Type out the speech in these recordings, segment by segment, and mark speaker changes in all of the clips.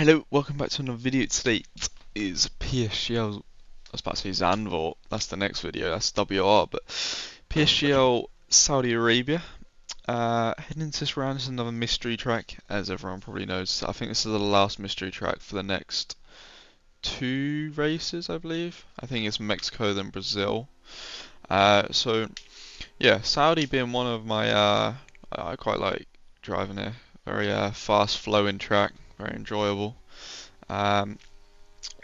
Speaker 1: Hello, welcome back to another video. Today is Psgl. I was about to say Zandvoort. That's the next video. That's WR. But Psgl Saudi Arabia. Heading into this round is another mystery track, as everyone probably knows. I think this is the last mystery track for the next two races, I believe. I think it's Mexico then Brazil. So yeah, Saudi being one of my I quite like driving here. Very fast flowing track, very enjoyable. Um,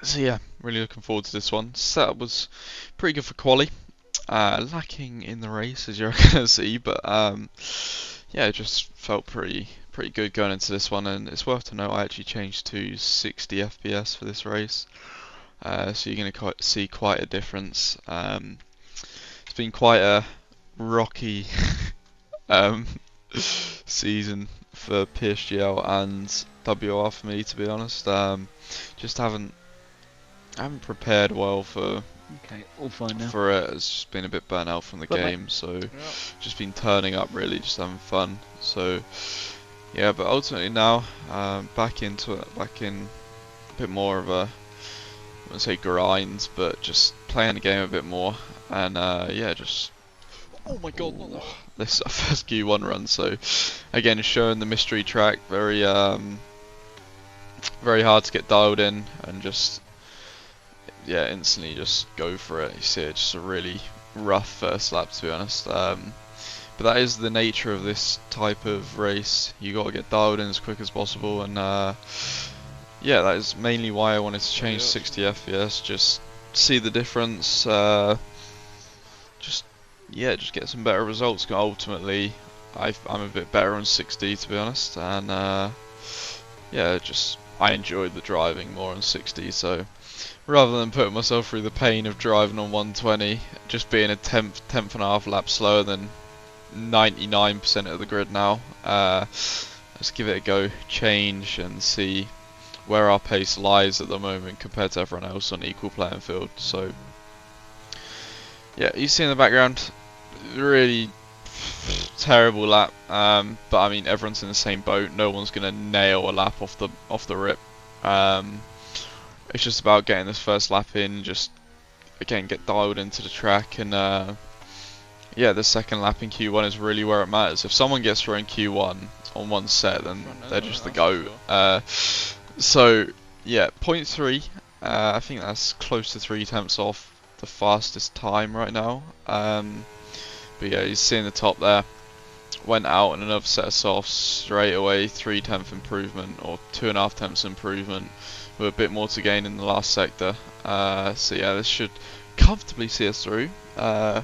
Speaker 1: so yeah, really looking forward to this one. Setup was pretty good for quali, lacking in the race as you're gonna see, but yeah, it just felt pretty good going into this one. And it's worth to note I actually changed to 60 FPS for this race, so you're gonna see quite a difference. It's been quite a rocky um, season for Psgl and WR for me, to be honest. Just haven't prepared well for
Speaker 2: Okay, all fine now.
Speaker 1: for it. It's just been a bit burnt out from the game, so just been turning up really, just having fun. So yeah, but ultimately now back into it, back in a bit more of a, I wouldn't say grind, but just playing the game a bit more. And yeah, just oh my god, not that. This is our first Q1 run, so again showing the mystery track, very very hard to get dialed in, and just yeah, instantly just go for it. You see it, just a really rough first lap, to be honest. But that is the nature of this type of race. You got to get dialed in as quick as possible, and yeah, that is mainly why I wanted to change 60 FPS. Just see the difference. Just yeah, just get some better results. Ultimately, I'm a bit better on 60, to be honest, and yeah, just I enjoyed the driving more on 60, so rather than putting myself through the pain of driving on 120, just being a tenth and a half lap slower than 99% of the grid now, let's give it a go, change and see where our pace lies at the moment compared to everyone else on equal playing field. So yeah, you see in the background, really terrible lap, but I mean everyone's in the same boat. No one's gonna nail a lap off the rip. It's just about getting this first lap in, just again get dialed into the track, and yeah, the second lap in Q1 is really where it matters. If someone gets through in Q1 on one set, then they're just the GOAT. So yeah, 0.3, I think that's close to 3 tenths off the fastest time right now. But yeah, you see in the top there, went out in another set of softs straight away, 3/10 improvement or 2.5 tenths improvement, with a bit more to gain in the last sector. So yeah, this should comfortably see us through to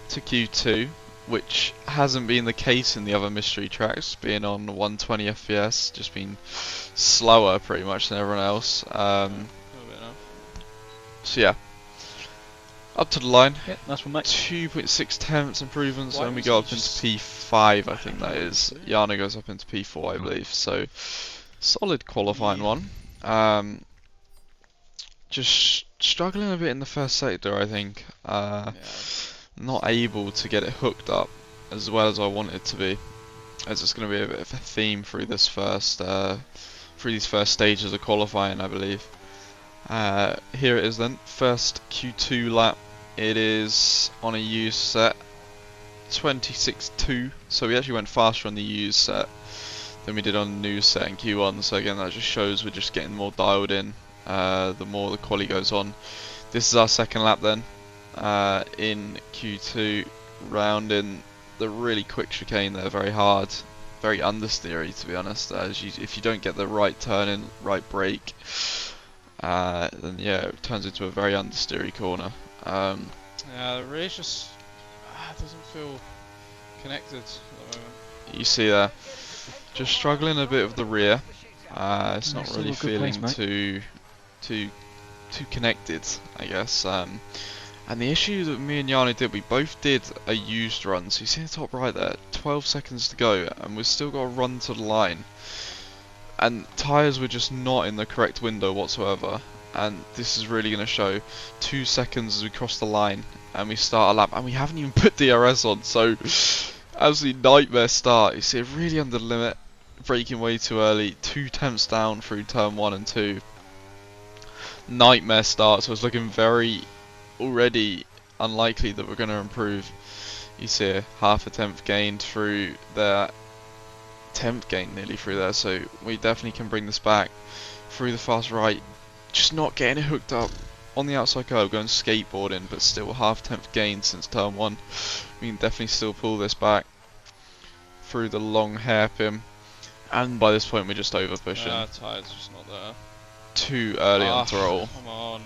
Speaker 1: Q2, which hasn't been the case in the other mystery tracks, being on 120 FPS, just been slower pretty much than everyone else. So yeah, up to the line.
Speaker 2: Yeah, nice one, mate.
Speaker 1: 2.6 tenths improvements, and we go up into P5, I think that is. Yana goes up into P4, I believe. So solid qualifying one. Just struggling a bit in the first sector, I think. Not able to get it hooked up as well as I want it to be, as it's going to be a bit of a theme through this through these first stages of qualifying, I believe. Here it is then, first Q2 lap. It is on a used set, 26.2, so we actually went faster on the used set than we did on the new set in Q1, so again that just shows we're just getting more dialed in the more the quali goes on. This is our second lap then, in Q2, rounding the really quick chicane there, very hard, very understeery, to be honest, if you don't get the right turn in, right brake, then yeah, it turns into a very understeery corner.
Speaker 3: Yeah, the race just doesn't feel connected at the moment.
Speaker 1: You see there, just struggling a bit with the rear. It's not really feeling too connected, I guess. And the issue that me and Yana did, we both did a used run. So you see the top right there, 12 seconds to go, and we've still got to run to the line. And tyres were just not in the correct window whatsoever. And this is really going to show 2 seconds as we cross the line and we start a lap, and we haven't even put DRS on, so absolutely nightmare start. You see it really under the limit, braking way too early, 2 tenths down through turn 1 and 2. Nightmare start, so it's looking very already unlikely that we're going to improve. You see a half a tenth gained through there, tenth gain nearly through there, so we definitely can bring this back through the fast right, just not getting it hooked up on the outside curve, going skateboarding, but still half tenth gain since turn 1. We can definitely still pull this back through the long hairpin, and by this point we're just over pushing.
Speaker 3: Tire's just not there.
Speaker 1: Too early on throttle.
Speaker 3: Come on.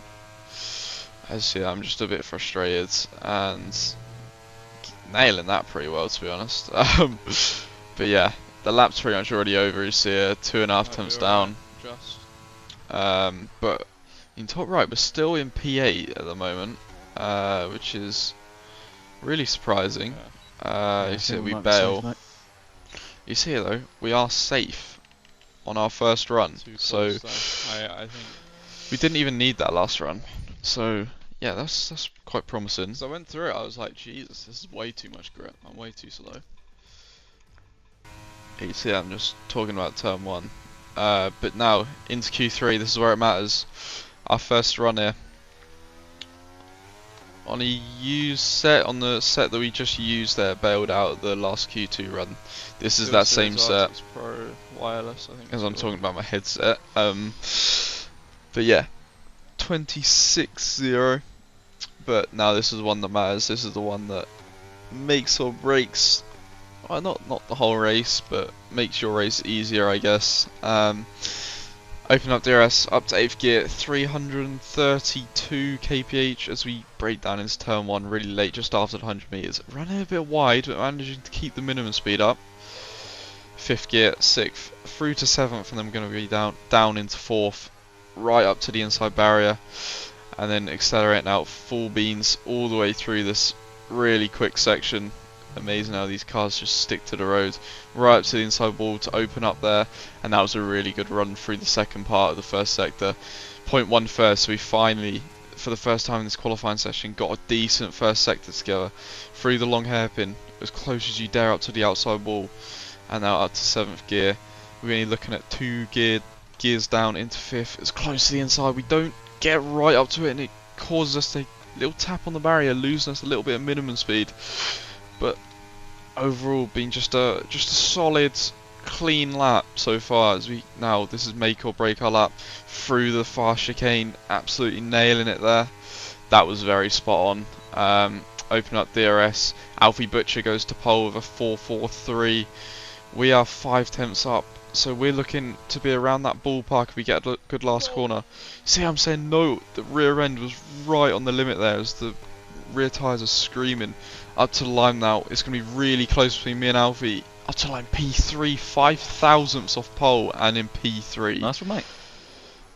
Speaker 1: As yeah, I'm just a bit frustrated and nailing that pretty well, to be honest. But yeah, the lap's pretty much already over. You see 2.5 tenths down. But in top right, we're still in P8 at the moment, which is really surprising. You see we bail.
Speaker 2: Safe,
Speaker 1: You see though, we are safe on our first run. So
Speaker 3: I think
Speaker 1: we didn't even need that last run. So yeah, that's quite promising.
Speaker 3: So I went through it, I was like, Jesus, this is way too much grip. I'm way too slow.
Speaker 1: You see, I'm just talking about turn 1. But now into Q3, this is where it matters. Our first run here on a used set, on the set that we just used there, bailed out the last Q2 run. This is that same set.
Speaker 3: Pro wireless, I think.
Speaker 1: As I'm talking about my headset. But yeah, 26-0. But now this is the one that matters. This is the one that makes or breaks. Well, not the whole race, but makes your race easier, I guess. Open up DRS up to 8th gear, 332 kph as we break down into turn 1 really late, just after the 100 meters. Running a bit wide, but managing to keep the minimum speed up. 5th gear, 6th, through to 7th, and then we're going to be down into 4th, right up to the inside barrier, and then accelerating out full beans all the way through this really quick section. Amazing how these cars just stick to the road, right up to the inside wall to open up there, and that was a really good run through the second part of the first sector. 0.1 first, so we finally, for the first time in this qualifying session, got a decent first sector together. Through the long hairpin, as close as you dare up to the outside wall, and now up to 7th gear. We're only looking at 2 gears down into 5th, as close to the inside. We don't get right up to it, and it causes us a little tap on the barrier, losing us a little bit of minimum speed. But overall, being just a solid, clean lap so far. As this is make or break our lap through the fast chicane, absolutely nailing it there. That was very spot on. Open up DRS. Alfie Butcher goes to pole with a 4.43. We are 5 tenths up, so we're looking to be around that ballpark if we get a good last corner. See, I'm saying no. The rear end was right on the limit there as the rear tyres are screaming. Up to the line now, it's going to be really close between me and Alfie. Up to line P3, 5 thousandths off pole and in P3.
Speaker 2: Nice one, mate.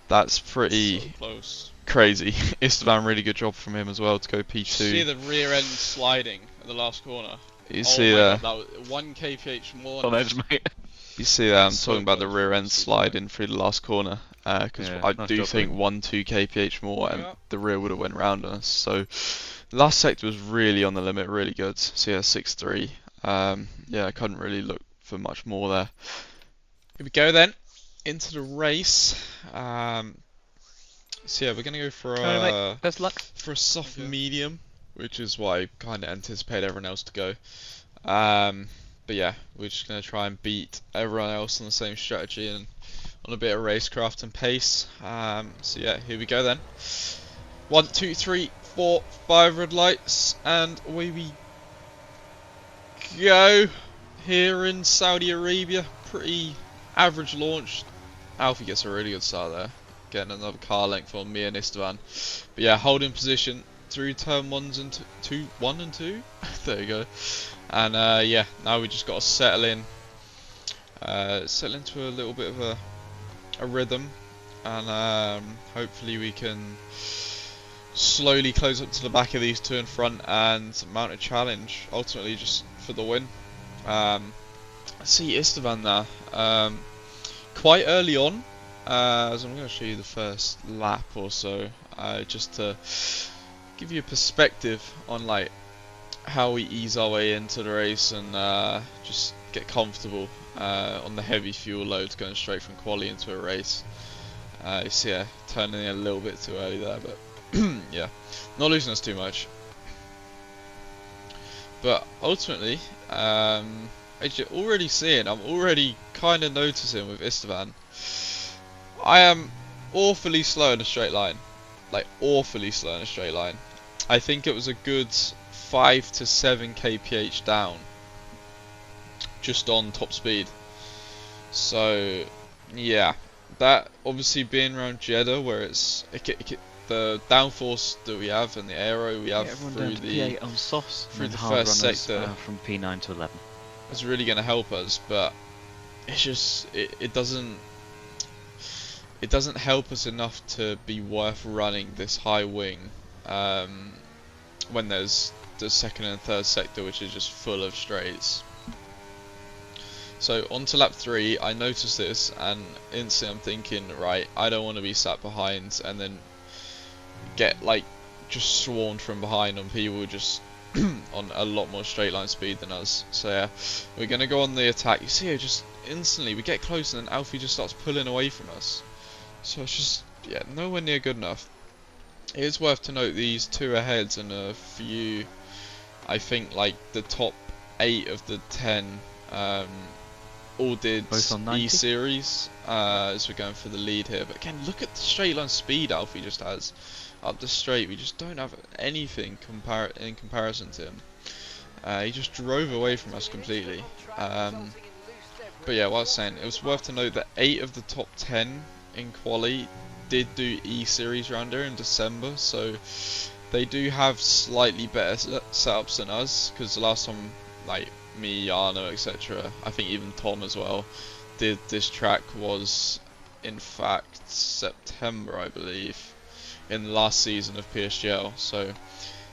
Speaker 1: That's pretty
Speaker 3: so close.
Speaker 1: Crazy. Esteban, really good job from him as well to go P2.
Speaker 3: See the rear end sliding at the last corner.
Speaker 1: You see that?
Speaker 3: That was 1 kph more.
Speaker 2: On edge, mate.
Speaker 1: You see that? I'm
Speaker 3: So
Speaker 1: talking about the
Speaker 3: close,
Speaker 1: rear end
Speaker 3: honestly.
Speaker 1: sliding through the last corner. Because
Speaker 2: Yeah,
Speaker 1: I
Speaker 2: nice
Speaker 1: do
Speaker 2: job,
Speaker 1: think
Speaker 2: mate.
Speaker 1: 1-2 kph more and
Speaker 3: Yeah.
Speaker 1: the rear would have went round on us. So last sector was really on the limit, really good. So yeah, 6.3. Yeah, I couldn't really look for much more there. Here we go then into the race. So yeah, we're gonna go for
Speaker 2: Best luck.
Speaker 1: a soft
Speaker 3: Thank you.
Speaker 1: medium, which is why I kind of anticipate everyone else to go. But yeah, we're just gonna try and beat everyone else on the same strategy and on a bit of racecraft and pace. So yeah, here we go then. 1, 2, 3, 4, 5 red lights, and away we go. Here in Saudi Arabia, pretty average launch. Alfie gets a really good start there, getting another car length on me and Esteban. But yeah, holding position through turn 1 and 2. There you go. And yeah, now we just got to settle into a little bit of a rhythm, and hopefully we can slowly close up to the back of these two in front and mount a challenge, ultimately just for the win. I see Esteban there, quite early on, as I'm going to show you the first lap or so, just to give you a perspective on like how we ease our way into the race and just get comfortable on the heavy fuel loads going straight from quali into a race. So yeah, turning in a little bit too early there, but yeah, not losing us too much. But ultimately, as you're already seeing, I'm already kind of noticing with Istvan, I am awfully slow in a straight line. Like, awfully slow in a straight line. I think it was a good 5 to 7 kph down, just on top speed. So, yeah, that obviously being around Jeddah, where the downforce that we have and the aero we have through the
Speaker 2: P8 on softs,
Speaker 1: through
Speaker 2: and
Speaker 1: the
Speaker 2: then hard
Speaker 1: first
Speaker 2: runners
Speaker 1: sector
Speaker 2: from P9 to 11.
Speaker 1: is really going to help us, but it's just it doesn't help us enough to be worth running this high wing when there's the second and third sector, which is just full of straights. So on to lap 3, I noticed this, and instantly I'm thinking, right, I don't want to be sat behind and then get like just swarmed from behind on people just on a lot more straight line speed than us. So yeah, we're gonna go on the attack. You see here, just instantly we get close and then Alfie just starts pulling away from us. So it's just, yeah, nowhere near good enough. It is worth to note these 2 aheads and a few, I think like the top 8 of the 10 all did E-Series, as we're going for the lead here. But again, look at the straight line speed Alfie just has. Up the straight, we just don't have anything in comparison to him. He just drove away from us completely. But yeah, what I was saying, it was worth to note that 8 of the top 10 in quali did do E-Series round here in December, so they do have slightly better setups than us, because the last time, like, me, Arno, etc., I think even Tom as well, did this track was in fact September, I believe, in the last season of Psgl. So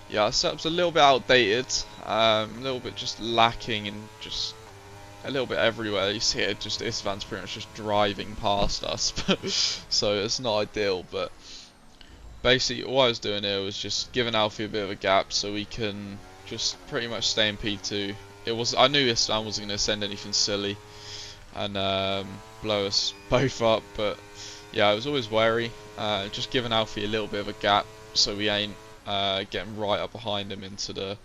Speaker 1: yeah, our setup's a little bit outdated, a little bit just lacking in just a little bit everywhere. You see it, just Istvan's pretty much just driving past us, so it's not ideal. But basically what I was doing here was just giving Alfie a bit of a gap so we can just pretty much stay in P2. I knew Istvan wasn't going to send anything silly and blow us both up, but yeah, I was always wary, just giving Alfie a little bit of a gap so we ain't getting right up behind him into the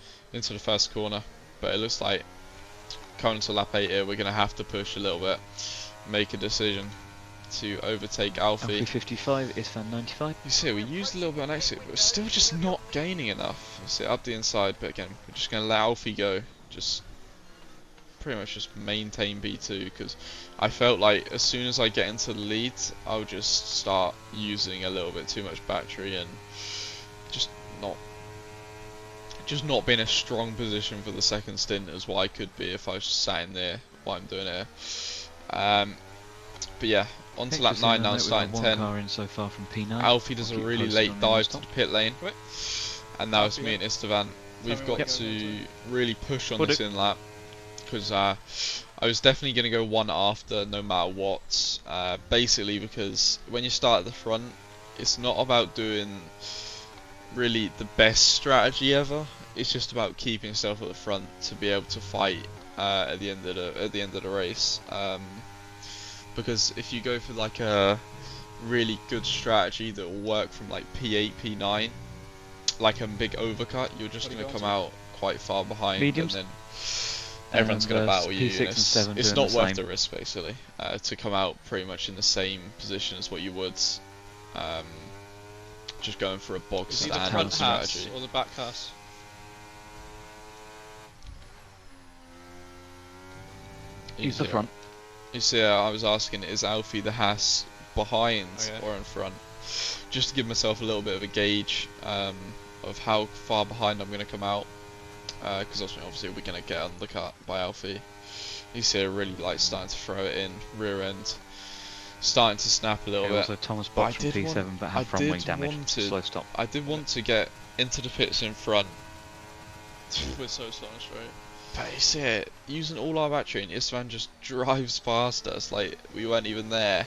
Speaker 1: first corner. But it looks like coming to lap 8 here, we're going to have to push a little bit, make a decision to overtake Alfie.
Speaker 2: Alfie 55, Istvan 95.
Speaker 1: You see, we used a little bit on exit, but we're still just not gaining enough. You see, up the inside, but again, we're just going to let Alfie go. Just pretty much just maintain B2, because I felt like as soon as I get into the lead, I'll just start using a little bit too much battery and just not be in a strong position for the second stint as what I could be if I was just sat in there what I'm doing here. But yeah, on to lap 9 now, starting 10.
Speaker 2: Car in so far from P9.
Speaker 1: Alfie does a really late dive to the pit lane, and now it's me and Istvan. We've got to really push on this in lap, because I was definitely going to go one after no matter what, basically because when you start at the front, it's not about doing really the best strategy ever. It's just about keeping yourself at the front to be able to fight at the end of the race. Because if you go for like a really good strategy that will work from like P8, P9, like a big overcut, you're just going to come out quite far behind,
Speaker 2: Mediums.
Speaker 1: and then everyone's going to battle you.
Speaker 2: P6 and 7
Speaker 1: it's
Speaker 2: doing
Speaker 1: not
Speaker 2: the
Speaker 1: worth
Speaker 2: same.
Speaker 1: the risk, basically, to come out pretty much in the same position as what you would just going for a box
Speaker 3: Is he the
Speaker 1: standard
Speaker 3: front
Speaker 1: strategy.
Speaker 3: Haas or the back Haas?
Speaker 2: He's the front.
Speaker 1: You see, I was asking, is Alfie the Haas behind or in front? Just to give myself a little bit of a gauge of how far behind I'm going to come out. Because obviously we're going to get undercut by Alfie. You see, really like starting to throw it in, rear end, starting to snap a little bit.
Speaker 2: Also Thomas Box from P7, but had front wing damage. Slow stop.
Speaker 1: I did want to get into the pits in front.
Speaker 3: We're so slow and straight.
Speaker 1: But you see it, using all our battery, and Istvan just drives past us like we weren't even there.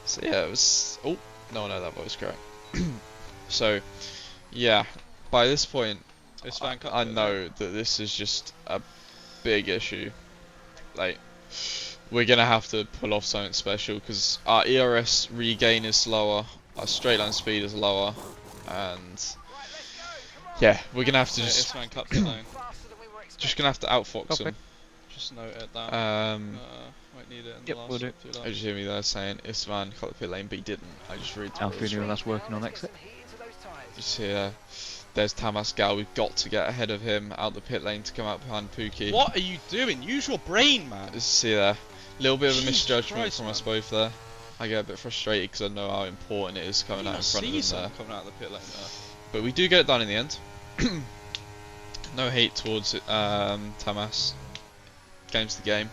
Speaker 1: So yeah, it was... Oh, no, that voice crack. So, yeah, by this point, I know that this is just a big issue. like we're gonna have to pull off something special because our ERS regain is slower, our straight line speed is lower, and yeah, we're gonna have to just
Speaker 3: cut pit lane.
Speaker 1: just gonna have to outfox them.
Speaker 3: Just note it down. Might need it in the last
Speaker 2: we'll do.
Speaker 3: few laps.
Speaker 1: I just hear me there saying Istvan cut the pit lane, but he didn't. I just read through
Speaker 2: Alfie knew that's working on exit.
Speaker 1: Just here. There's Psgl. We've got to get ahead of him out the pit lane to come out behind Pookie.
Speaker 3: What are you doing? Use your brain, man.
Speaker 1: Just see there. Little bit of a
Speaker 3: Jesus
Speaker 1: misjudgment
Speaker 3: Christ,
Speaker 1: from
Speaker 3: man.
Speaker 1: us both there. I get a bit frustrated because I know how important it is coming out in front of him there.
Speaker 3: Coming out of the pit lane there.
Speaker 1: But we do get it done in the end. No hate towards it, Tamas. Game's the game.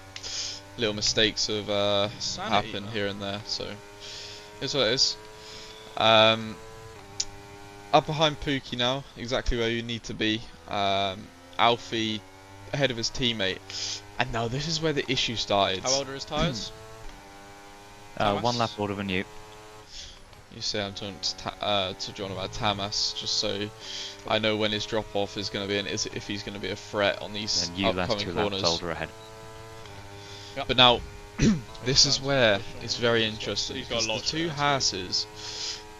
Speaker 1: Little mistakes have happened here and there, so it's what it is. Up behind Pookie now, exactly where you need to be. Alfie ahead of his teammate, and now this is where the issue started.
Speaker 3: How old are his tyres?
Speaker 2: 1 lap older than you.
Speaker 1: You say I'm talking to John about Tamas, just so I know when his drop off is going to be and if he's going to be a threat on these
Speaker 2: And you last
Speaker 1: upcoming
Speaker 2: 2
Speaker 1: corners.
Speaker 2: laps older ahead.
Speaker 1: Yep. But now, this is where it's very interesting.
Speaker 3: He's got a
Speaker 1: Because
Speaker 3: lot
Speaker 1: the two Hasses,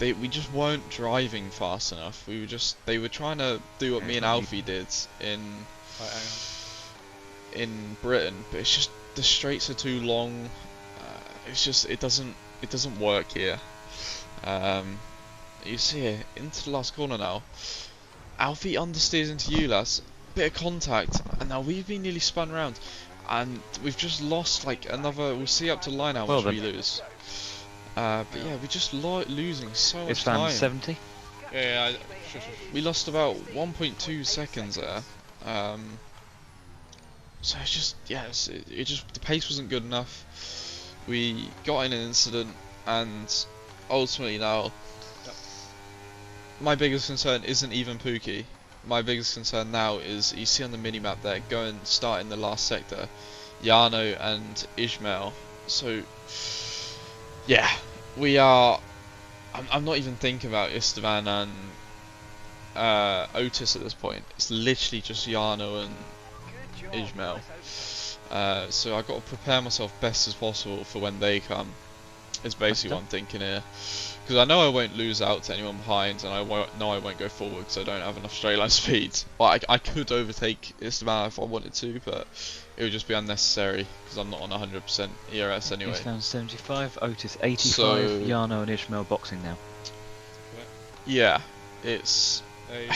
Speaker 1: we just weren't driving fast enough. They were trying to do what me and Alfie did in Britain, but it's just the straights are too long. It doesn't work here. You see it into the last corner now. Alfie understeers into Ulas, bit of contact, and now we've been nearly spun round, and we've just lost like another. We'll see up to line how much we lose. But yeah, we're just losing so much time.
Speaker 2: It's 70.
Speaker 3: Yeah,
Speaker 1: we lost about 1.2 seconds there. So it's just it just the pace wasn't good enough. We got in an incident, and ultimately now, my biggest concern isn't even Pookie. My biggest concern now is, you see on the minimap there, go and start in the last sector, Jarno and Ismail. So, yeah, we are. I'm not even thinking about Istvan and Otis at this point. It's literally just Jarno and Ismail. So I've got to prepare myself best as possible for when they come. Is basically what I'm thinking here, because I know I won't lose out to anyone behind, and I won't go forward because I don't have enough straight line speed. Well, I could overtake Istvan if I wanted to, but it would just be unnecessary because I'm not on 100% ERS anyway.
Speaker 2: Istvan 75, Otis 85,
Speaker 1: So,
Speaker 2: Jarno and Ishmael boxing now.
Speaker 1: Yeah, it's a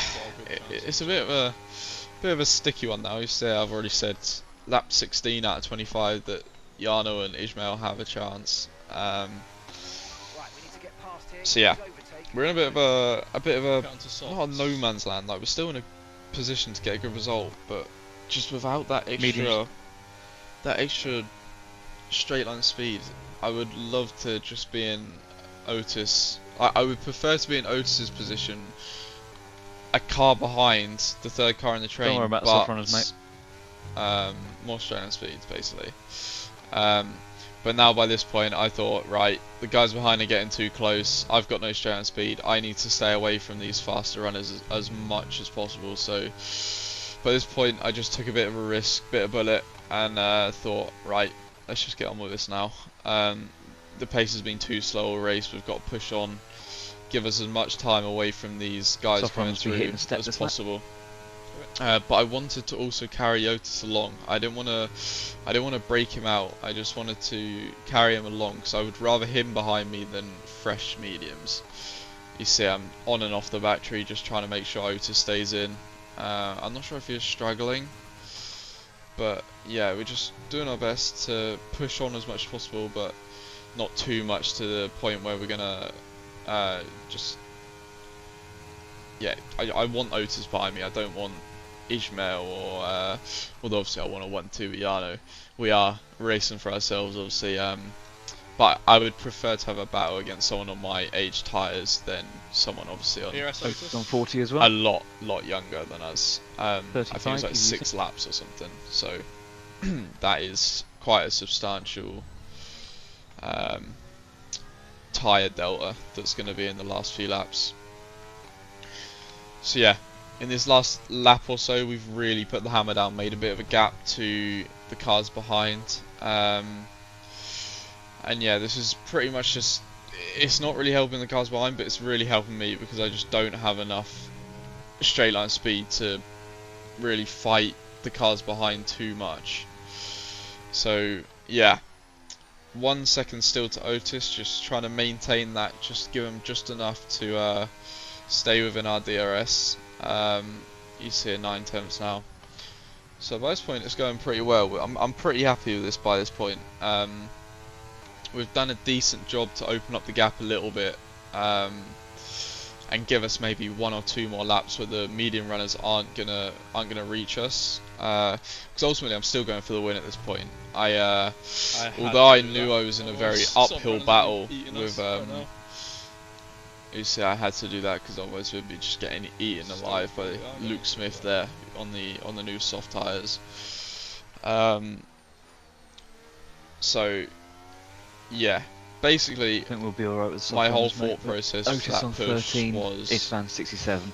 Speaker 1: bit of a sticky one now. You say I've already said lap 16 out of 25 that Jarno and Ismail have a chance. So yeah, we're in a bit of a not a no man's land. Like, we're still in a position to get a good result, but just without that extra straight line speed, I would love to just be in Otis. I would prefer to be in Otis's position, a car behind the third car in the train.
Speaker 2: Don't worry about the soft runners, mate.
Speaker 1: More straight line speeds, basically. But now by this point, I thought, right, the guys behind are getting too close. I've got no straight line speed. I need to stay away from these faster runners as much as possible. So by this point, I just took a bit of a risk, bit of bullet, and thought, right, let's just get on with this now. The pace has been too slow a race. We've got to push on, give us as much time away from these guys coming through as possible. But I wanted to also carry Otis along. I didn't want to break him out. I just wanted to carry him along because I would rather him behind me than fresh mediums. You see, I'm on and off the battery, just trying to make sure Otis stays in. I'm not sure if he's struggling, but yeah, we're just doing our best to push on as much as possible, but not too much to the point where we're gonna just. Yeah, I want Otis behind me. I don't want Ishmael or although obviously I want a 1-2 with Jarno. We are racing for ourselves, obviously, but I would prefer to have a battle against someone on my age tyres than someone obviously on
Speaker 2: 40 as well.
Speaker 1: a lot younger than us. I think it was like 6 laps or something, so that is quite a substantial tyre delta that's going to be in the last few laps. So yeah, in this last lap or so, we've really put the hammer down, made a bit of a gap to the cars behind. And yeah, this is pretty much just, it's not really helping the cars behind, but it's really helping me because I just don't have enough straight line speed to really fight the cars behind too much. So yeah, 1 second still to Otis, just trying to maintain that, just give him just enough to stay within our DRS. He's here 9/10 now. So by this point it's going pretty well. I'm pretty happy with this by this point. We've done a decent job to open up the gap a little bit, and give us maybe 1 or 2 more laps where the medium runners aren't gonna reach us. Because ultimately I'm still going for the win at this point. Although I knew I was in a very uphill battle with you see, I had to do that because otherwise we'd be just getting eaten alive by Luke Smith there on the new soft tyres. So yeah, basically
Speaker 2: I think we'll be alright with
Speaker 1: my whole
Speaker 2: soft
Speaker 1: thought process for
Speaker 2: Otis
Speaker 1: that
Speaker 2: on
Speaker 1: push
Speaker 2: 13,
Speaker 1: was,
Speaker 2: Istvan 67.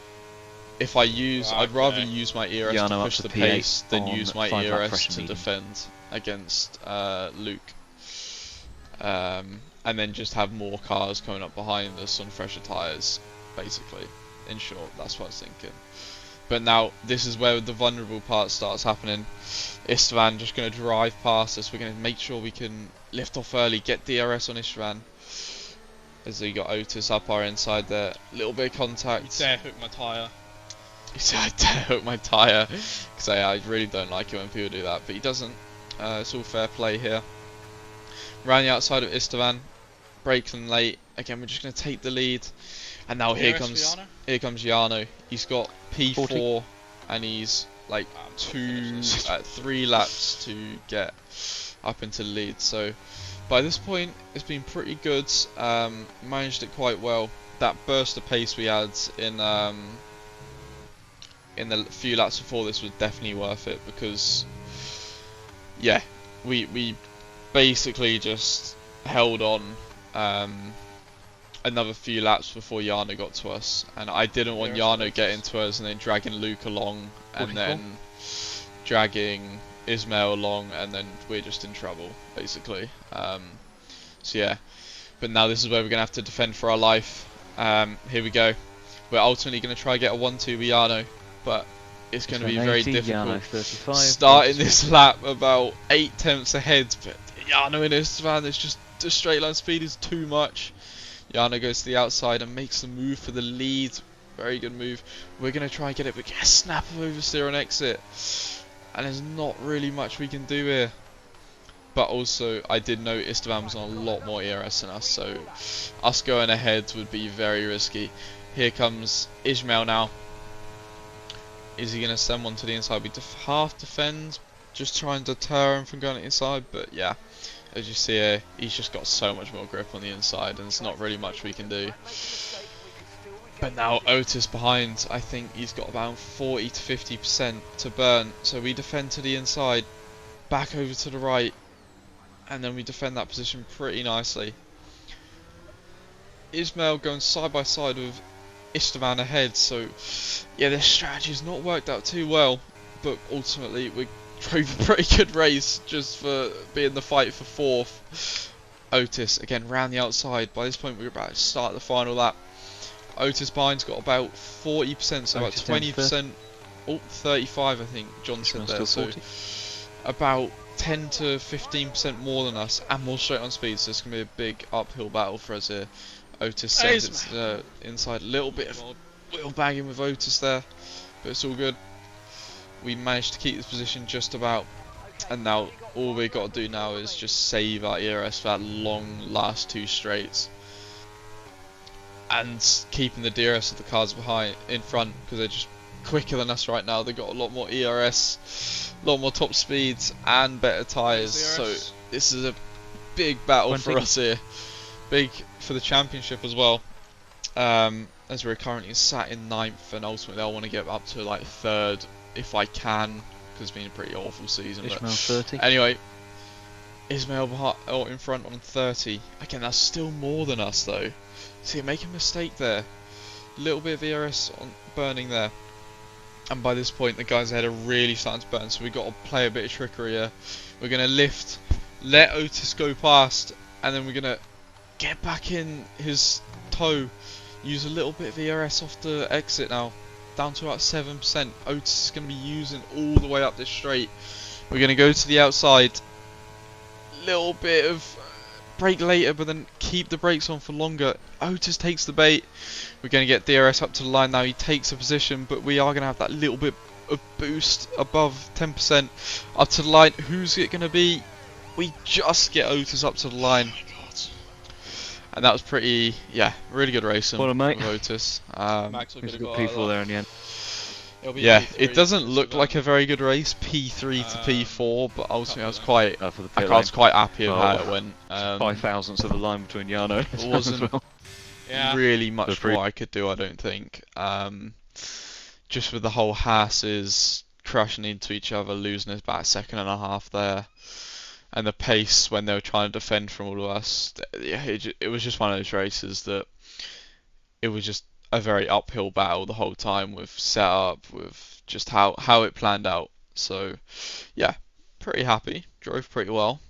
Speaker 1: if I use, I'd rather use my ERS to
Speaker 2: Yano up
Speaker 1: push
Speaker 2: to
Speaker 1: the
Speaker 2: P8
Speaker 1: pace than
Speaker 2: on
Speaker 1: use my
Speaker 2: 5 lap
Speaker 1: ERS
Speaker 2: pressure
Speaker 1: to
Speaker 2: medium.
Speaker 1: defend against Luke. And then just have more cars coming up behind us on fresher tyres, basically. In short, that's what I was thinking. But now, this is where the vulnerable part starts happening. Istvan just going to drive past us. We're going to make sure we can lift off early, get DRS on Istvan. As he got Otis up our inside there. Little bit of contact.
Speaker 3: He dare hook my tyre.
Speaker 1: He said, I dare hook my tyre. Because I really don't like it when people do that. But he doesn't. It's all fair play here. Round the outside of Istvan. Braking late. Again, we're just going to take the lead. And now here comes Yano. He's got P4
Speaker 2: 40.
Speaker 1: and he's like 3 laps to get up into the lead. So by this point, it's been pretty good. Managed it quite well. That burst of pace we had in the few laps before this was definitely worth it because yeah, we basically just held on another few laps before Yano got to us, and I didn't want Yano getting to us and then dragging Luke along and
Speaker 2: 44.
Speaker 1: then dragging Ismail along, and then we're just in trouble basically. So yeah, but now this is where we're gonna have to defend for our life. Here we go. We're ultimately gonna try to get a 1-2 with Yano, but it's going to be very
Speaker 2: 80,
Speaker 1: difficult.
Speaker 2: Yano 35,
Speaker 1: starting this lap about 8/10 ahead, but Yano in his van, it's just the straight line speed is too much. Yano goes to the outside and makes the move for the lead. Very good move. We're going to try and get it, but get a snap of oversteer on exit. And there's not really much we can do here. But also, I did know Istvan was on a lot more ERS than us, so us going ahead would be very risky. Here comes Ismail now. Is he going to send one to the inside? We half defend, just try and deter him from going inside, but yeah. As you see here, he's just got so much more grip on the inside and there's not really much we can do. But now Otis behind, I think he's got about 40 to 50% to burn. So we defend to the inside, back over to the right, and then we defend that position pretty nicely. Ismail going side by side with Istvan ahead, so yeah, this strategy has not worked out too well, but ultimately we drove a pretty good race just for being the fight for 4th. Otis again round the outside. By this point we're about to start the final lap. Otis behind's got about 40%, so about 20%. Oh, 35 I think John said there, so about 10 to 15% more than us and more straight on speed, so it's going to be a big uphill battle for us here. Otis sends it inside, a little bit of wheel bagging with Otis there, but it's all good. We managed to keep this position just about, and now all we've got to do now is just save our ERS for that long last 2 straights, and keeping the DRS of the cars behind in front because they're just quicker than us right now. They've got a lot more ERS, a lot more top speeds and better tyres, so this is a big battle for us here, big for the championship as well, as we're currently sat in 9th and ultimately I want to get up to like 3rd if I can, because it's been a pretty awful season.
Speaker 2: Ismail
Speaker 1: but
Speaker 2: 30.
Speaker 1: Anyway, Ismail in front on 30. Again, that's still more than us though. See, make a mistake there. A little bit of ERS on burning there. and by this point the guys ahead are really starting to burn, so we've got to play a bit of trickery here. We're going to lift, let Otis go past, and then we're going to get back in his toe, use a little bit of ERS off the exit now, down to about 7%. Otis is going to be using all the way up this straight. We're going to go to the outside, little bit of brake later, but then keep the brakes on for longer. Otis takes the bait. We're going to get DRS up to the line now. He takes a position, but we are going to have that little bit of boost above 10% up to the line. Who's it going to be? We just get Otis up to the line. And that was pretty, yeah, really good racing
Speaker 2: Well, mate.
Speaker 1: with Otis.
Speaker 3: Max will
Speaker 2: There's
Speaker 3: get
Speaker 2: a
Speaker 3: a
Speaker 2: good
Speaker 3: go
Speaker 2: P4 there in the end.
Speaker 1: Yeah, it doesn't look like a very good race, P3 to P4, but ultimately I was quite, I was quite happy with how it went.
Speaker 2: 5 thousandths of the line between Yano.
Speaker 1: It wasn't really much more I could do, I don't think. Just with the whole Haas's crashing into each other, losing us about a second and a half there, and the pace when they were trying to defend from all of us, it was just one of those races that it was just a very uphill battle the whole time with setup, with just how it planned out. So yeah, pretty happy. Drove pretty well.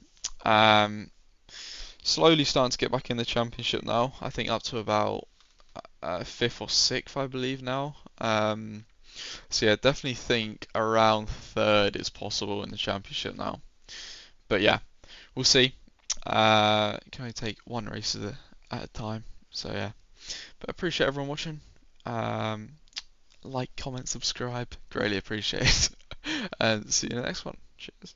Speaker 1: Slowly starting to get back in the championship now. I think up to about 5th or 6th, I believe now. So yeah, definitely think around 3rd is possible in the championship now. But yeah, we'll see. Can only take one race at a time. So yeah. But I appreciate everyone watching. Like, comment, subscribe. Greatly appreciate it. And see you in the next one. Cheers.